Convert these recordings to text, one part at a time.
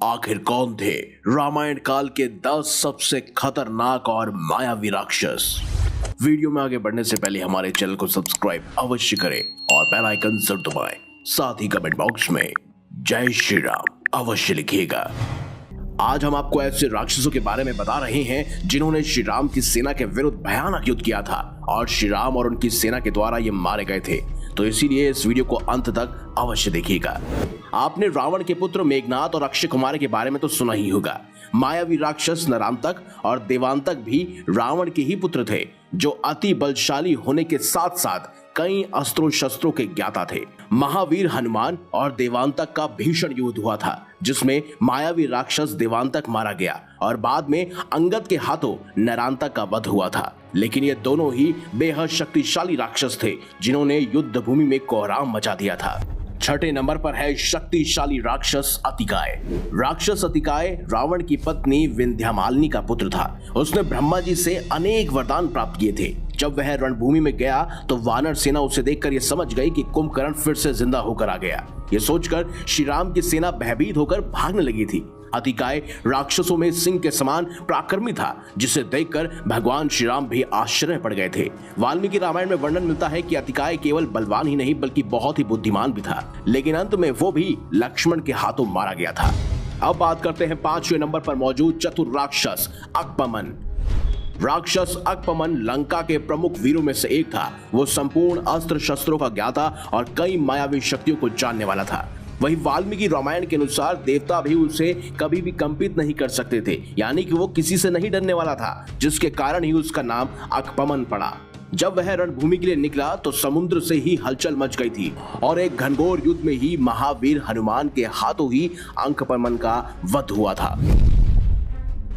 आखिर कौन थे रामायण काल के 10 सबसे खतरनाक और मायावी राक्षस। वीडियो में आगे बढ़ने से पहले हमारे चैनल को सब्सक्राइब अवश्य करें और बेल आइकन जरूर दबाएं। साथ ही कमेंट बॉक्स में जय श्री राम अवश्य लिखिएगा। आज हम आपको ऐसे राक्षसों के बारे में बता रहे हैं जिन्होंने श्री राम की सेना के विरुद्ध भयानक युद्ध किया था और श्री राम और उनकी सेना के द्वारा ये मारे गए थे। तो इसीलिए इस वीडियो को अंत तक अवश्य देखिएगा। आपने रावण के पुत्र मेघनाद और अक्षय कुमार के बारे में तो सुना ही होगा। मायावी राक्षस नरांतक और देवांतक भी रावण के ही पुत्र थे, जो अति बलशाली होने के साथ साथ कई अस्त्रों शस्त्रों के ज्ञाता थे। महावीर हनुमान और देवांतक का भीषण युद्ध हुआ था, जिसमें मायावी राक्षस देवांतक मारा गया और बाद में अंगद के हाथों नरांतक का वध हुआ था। लेकिन ये दोनों ही बेहद शक्तिशाली राक्षस थे, जिन्होंने युद्ध भूमि में कोहराम मचा दिया था। छठे नंबर पर है शक्तिशाली राक्षस अतिकाय। राक्षस अतिकाय रावण की पत्नी विंध्यामालिनी का पुत्र था। उसने ब्रह्मा जी से अनेक वरदान प्राप्त किए थे। जब वह रणभूमि में गया तो वानर सेना उसे देखकर यह समझ गई कि कुंभकर्ण फिर से जिंदा होकर आ गया। ये सोचकर श्री राम की सेना भयभीत होकर भागने लगी थी। अतिकाय राक्षसों में सिंह के समान पराक्रमी था, जिसे देखकर भगवान श्री राम भी आश्चर्य पड़ गए थे। वाल्मीकि रामायण में वर्णन मिलता है कि अतिकाय केवल बलवान ही नहीं बल्कि बहुत ही बुद्धिमान भी था, लेकिन अंत में वो भी लक्ष्मण के हाथों मारा गया था। अब बात करते हैं 5वें नंबर पर मौजूद चतुर राक्षस अकपमन। राक्षस अकपमन लंका के प्रमुख वीरों में से एक था। वो संपूर्ण अस्त्र शस्त्रों का ज्ञाता और कई मायावी शक्तियों को जानने वाला था। वही वाल्मीकि रामायण के अनुसार देवता भी उसे कभी भी कंपित नहीं कर सकते थे, यानी कि वो किसी से नहीं डरने वाला था, जिसके कारण ही उसका नाम अकपमन पड़ा। जब वह रणभूमि के लिए निकला तो समुद्र से ही हलचल मच गई थी और एक घनघोर युद्ध में ही महावीर हनुमान के हाथों ही अकपमन का वध हुआ था।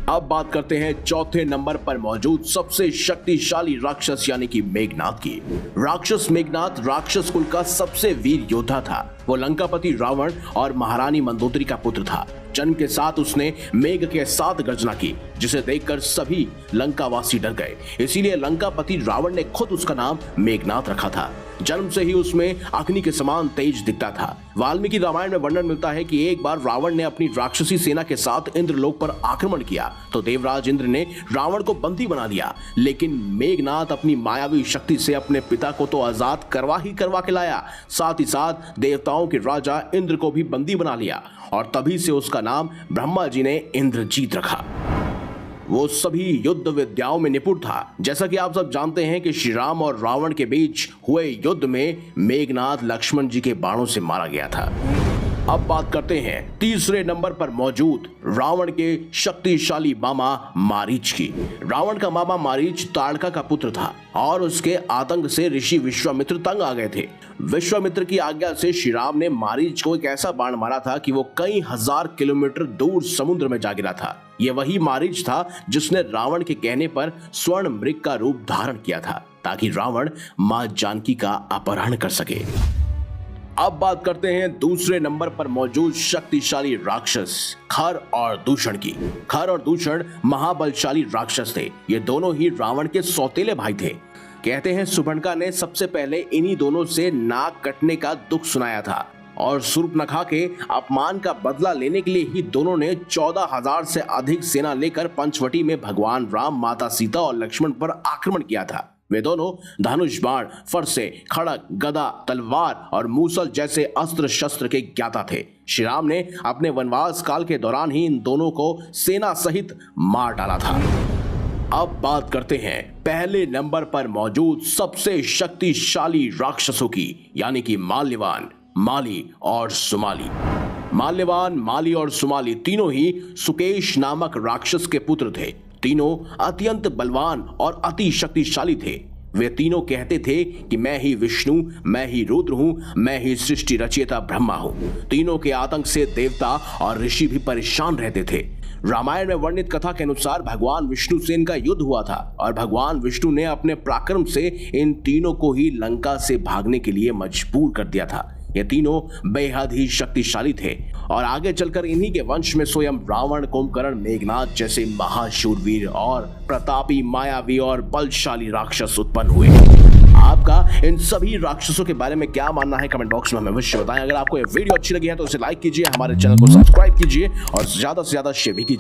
अब बात करते हैं 4थे नंबर पर मौजूद सबसे शक्तिशाली राक्षस यानी कि मेघनाद की। राक्षस मेघनाद राक्षस कुल का सबसे वीर योद्धा था। वो लंकापति रावण और महारानी मंदोदरी का पुत्र था। जन्म के साथ उसने मेघ के साथ गर्जना की, जिसे देखकर सभी लंकावासी डर गए। इसीलिए लंकापति रावण ने खुद उसका नाम मेघनाद रखा था। जन्म से ही उसमें अग्नि के समान तेज दिखता था। वाल्मीकि रामायण में वर्णन मिलता है कि एक बार रावण ने अपनी राक्षसी सेना के साथ इंद्रलोक पर आक्रमण किया तो देवराज इंद्र ने रावण को बंदी बना लिया, लेकिन मेघनाद अपनी मायावी शक्ति से अपने पिता को तो आजाद करवा के लाया, साथ ही साथ देवताओं के राजा इंद्र को भी बंदी बना लिया और तभी से उसका नाम ब्रह्मा जी ने इंद्रजीत रखा। वो सभी युद्ध विद्याओं में निपुण था। जैसा कि आप सब जानते हैं कि श्री राम और रावण के बीच हुए युद्ध में मेघनाद लक्ष्मण जी के बाणों से मारा गया था। अब बात करते हैं 3रे नंबर पर मौजूद रावण के शक्तिशाली मामा मारीच की। रावण का मामा मारीच ताड़का का पुत्र था और उसके आतंक से ऋषि विश्वामित्र तंग आ गए थे। विश्वामित्र की आज्ञा से श्री राम ने मारीच को एक ऐसा बाण मारा था कि वो कई हजार किलोमीटर दूर समुद्र में जा गिरा था। ये वही मारीच था जिसने रावण के कहने पर स्वर्ण मृग का रूप धारण किया था, ताकि रावण मां जानकी का अपहरण कर सके। अब बात करते हैं 2रे नंबर पर मौजूद शक्तिशाली राक्षस खर और दूषण की। खर और दूषण महाबलशाली राक्षस थे। ये दोनों ही रावण के सौतेले भाई थे। कहते हैं सुबर्णका ने सबसे पहले इन्हीं दोनों से नाक कटने का दुख सुनाया था और शूर्पणखा के अपमान का बदला लेने के लिए ही दोनों ने 14,000 से अधिक सेना लेकर पंचवटी में भगवान राम, माता सीता और लक्ष्मण पर आक्रमण किया था। वे दोनों धनुष, बाण, फरसे, खड़ग, गदा, तलवार और मूसल जैसे अस्त्र शस्त्र के ज्ञाता थे। श्री राम ने अपने वनवास काल के दौरान ही इन दोनों को सेना सहित मार डाला था। अब बात करते हैं पहले नंबर पर मौजूद सबसे शक्तिशाली राक्षसों की, यानी कि माल्यवान, माली और सुमाली। माल्यवान, माली और सुमाली तीनों ही सुकेश नामक राक्षस के पुत्र थे। तीनों अत्यंत बलवान और अति शक्तिशाली थे। वे तीनों कहते थे कि मैं ही विष्णु, मैं ही रुद्र हूं, मैं ही सृष्टि रचयिता ब्रह्मा हूं। तीनों के आतंक से देवता और ऋषि भी परेशान रहते थे। रामायण में वर्णित कथा के अनुसार भगवान विष्णु से इनका युद्ध हुआ था और भगवान विष्णु ने अपने पराक्रम से इन तीनों को ही लंका से भागने के लिए मजबूर कर दिया था। ये तीनों बेहद ही शक्तिशाली थे और आगे चलकर इन्हीं के वंश में स्वयं रावण, कुंभकर्ण, मेघनाद जैसे महाशूरवीर और प्रतापी, मायावी और बलशाली राक्षस उत्पन्न हुए। आपका इन सभी राक्षसों के बारे में क्या मानना है कमेंट बॉक्स में हमें अवश्य बताएं। अगर आपको ये वीडियो अच्छी लगी है तो इसे लाइक कीजिए, हमारे चैनल को सब्सक्राइब कीजिए और ज्यादा से ज्यादा शेयर भी कीजिए।